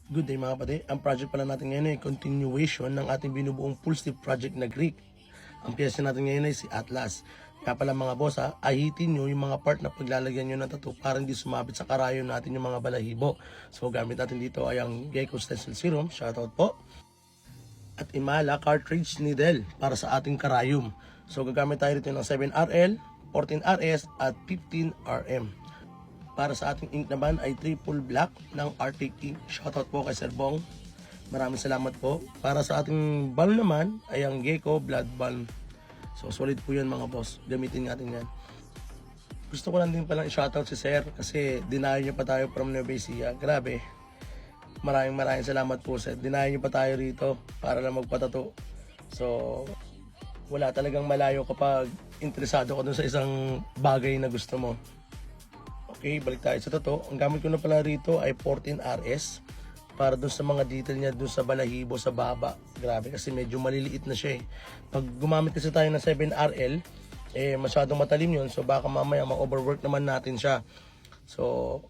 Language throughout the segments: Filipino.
Good day mga kapatid. Ang project pala natin ngayon ay continuation ng ating binubuong full sleeve project na Greek. Ang piyesa natin ngayon ay si Atlas. Kaya pala mga boss ahitin nyo yung mga part na paglalagyan nyo ng tattoo para hindi sumabit sa karayom natin yung mga balahibo. So gamit natin dito ay ang Gecko Stencil Serum, shoutout po. At Imala Cartridge Needle para sa ating karayom. So gagamit tayo dito ng 7RL, 14RS at 15RM. Para sa ating ink naman ay triple black ng Arctic Ink. Shoutout po kay Sir Bong. Maraming salamat po. Para sa ating balm naman ay ang Gecko Blood Balm. So solid po yun mga boss. Gamitin natin yan. Gusto ko lang din palang i-shoutout si Sir kasi dinayo niyo pa tayo from Nueva Ecija. Grabe. Maraming salamat po Sir. Dinayo niyo pa tayo rito para lang magpatato. So wala talagang malayo kapag interesado ka dun sa isang bagay na gusto mo. Okay, balik tayo sa tattoo. Ang gamit ko na pala rito ay 14RS para dun sa mga detail niya dun sa balahibo, sa baba. Grabe kasi medyo maliliit na siya eh. Pag gumamit kasi tayo ng 7RL, masyadong matalim yun. So baka mamaya ma-overwork naman natin siya. So,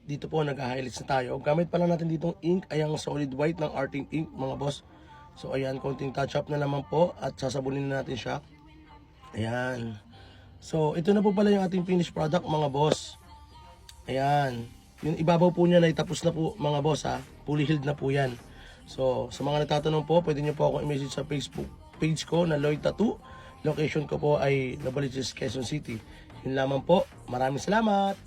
dito po nag-highlights na tayo. Gamit pala natin ditong ink ay ang solid white ng Arctic Ink mga boss. So ayan, konting touch up na naman po at sasabunin na natin siya. Ayan. So, ito na po pala yung ating finished product mga boss. Ayan. Yung ibabaw po niya na tapos na po mga boss Fully healed na po yan. So, sa mga nagtatanong po, pwede nyo po ako i-message sa Facebook page ko na Lloyd Tattoo. Location ko po ay Novaliches, Quezon City. Yun lamang po. Maraming salamat.